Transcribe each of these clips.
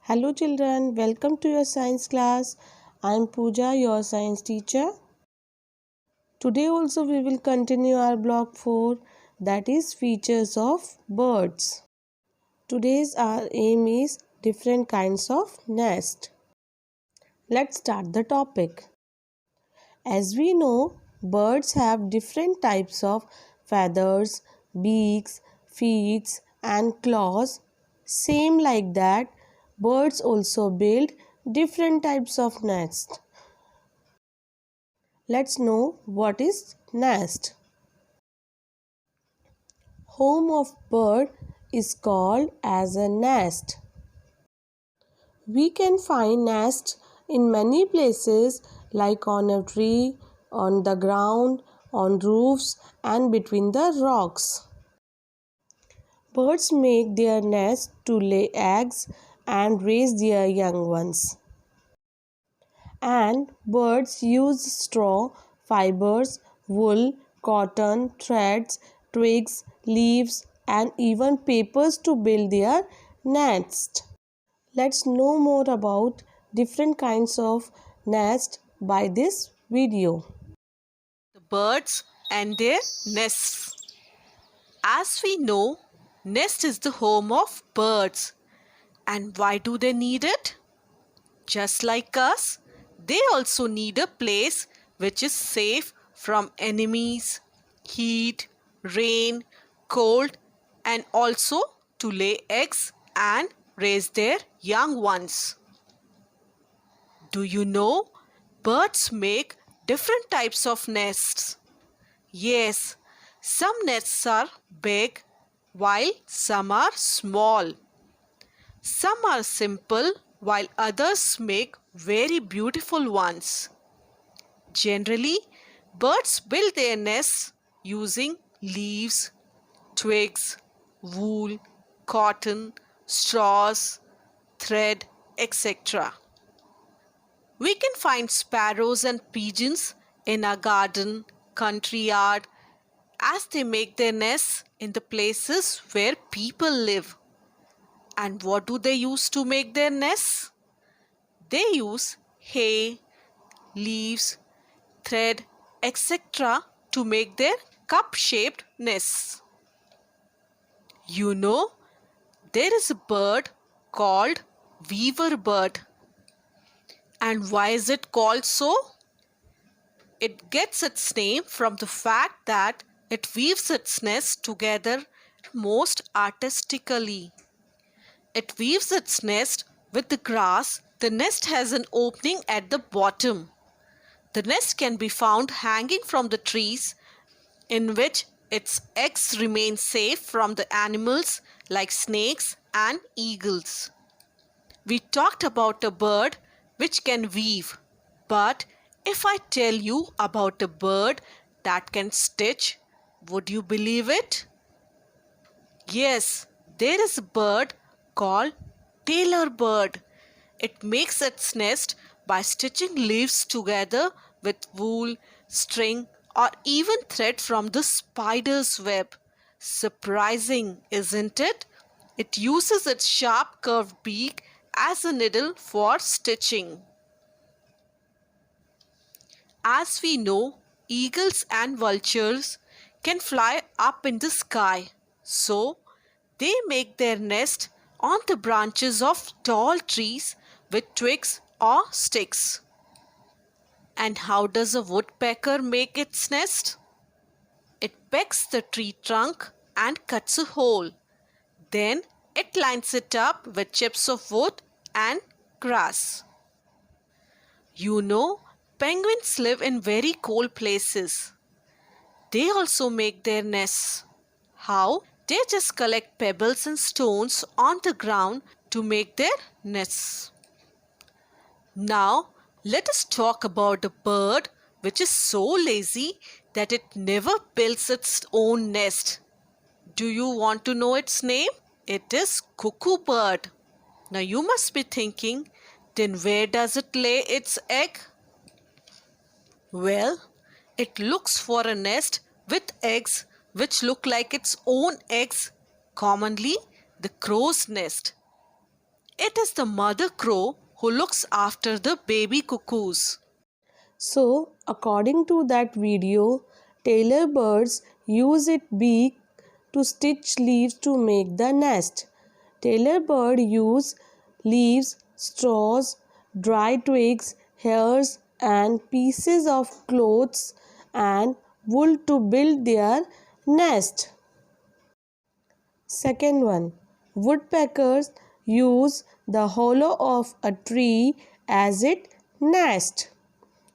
Hello children, welcome to your science class. I am Pooja, your science teacher. Today also we will continue our block 4, that is features of birds. Today's our aim is different kinds of nest. Let's start the topic. As we know, birds have different types of feathers, beaks, feet and claws. Same like that, birds also build different types of nests. Let's know what is nest. Home of bird is called as a nest. We can find nests in many places like on a tree, on the ground, on roofs and between the rocks. Birds make their nest to lay eggs and raise their young ones. And birds use straw, fibers, wool, cotton, threads, twigs, leaves and even papers to build their nest. Let's know more about different kinds of nest by this video. The birds and their nests. As we know, nest is the home of birds. And why do they need it? Just like us, they also need a place which is safe from enemies, heat, rain, cold, and also to lay eggs and raise their young ones. Do you know birds make different types of nests? Yes, some nests are big while some are small. Some are simple while others make very beautiful ones. Generally, birds build their nests using leaves, twigs, wool, cotton, straws, thread, etc. We can find sparrows and pigeons in our garden, country yard, as they make their nests in the places where people live. And what do they use to make their nests? They use hay, leaves, thread, etc. to make their cup-shaped nests. You know, there is a bird called weaver bird. And why is it called so? It gets its name from the fact that it weaves its nest together most artistically. It weaves its nest with the grass. The nest has an opening at the bottom. The nest can be found hanging from the trees in which its eggs remain safe from the animals like snakes and eagles. We talked about a bird which can weave, but if I tell you about a bird that can stitch, would you believe it? Yes, there is a bird called tailor bird. It makes its nest by stitching leaves together with wool, string, or even thread from the spider's web. Surprising, isn't it? It uses its sharp curved beak as a needle for stitching. As we know, eagles and vultures can fly up in the sky. So, they make their nest on the branches of tall trees with twigs or sticks. And how does a woodpecker make its nest? It pecks the tree trunk and cuts a hole. Then it lines it up with chips of wood and grass. You know, penguins live in very cold places. They also make their nests. How? They just collect pebbles and stones on the ground to make their nests. Now, let us talk about a bird which is so lazy that it never builds its own nest. Do you want to know its name? It is cuckoo bird. Now you must be thinking, then where does it lay its egg? Well, it looks for a nest with eggs which look like its own eggs, commonly the crow's nest. It is the mother crow who looks after the baby cuckoos. So, according to that video, tailor birds use its beak to stitch leaves to make the nest. Tailor bird use leaves, straws, dry twigs, hairs and pieces of clothes and wool to build their nest. Second one, woodpeckers use the hollow of a tree as its nest.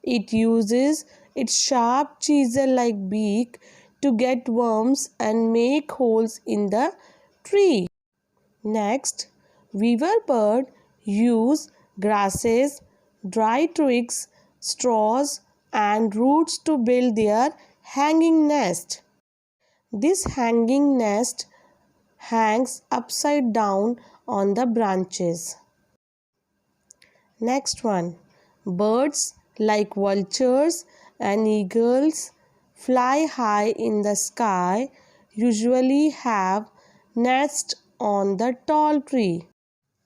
It uses its sharp chisel-like beak to get worms and make holes in the tree. Next, weaver bird use grasses, dry twigs, straws and roots to build their hanging nest. This hanging nest hangs upside down on the branches. Next one, birds like vultures and eagles fly high in the sky, usually have nests on the tall tree.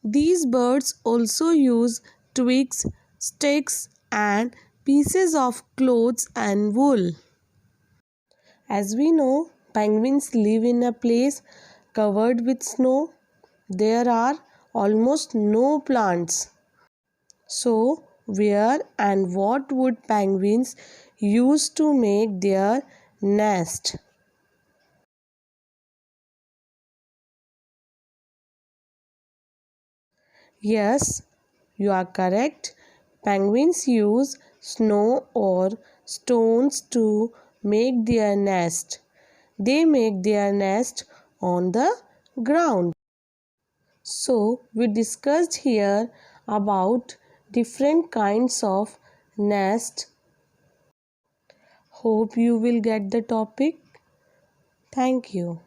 These birds also use twigs, sticks and pieces of clothes and wool. As we know, penguins live in a place covered with snow. There are almost no plants. So, where and what would penguins use to make their nest? Yes, you are correct. Penguins use snow or stones to make their nest. They make their nest on the ground. So, we discussed here about different kinds of nest. Hope you will get the topic. Thank you.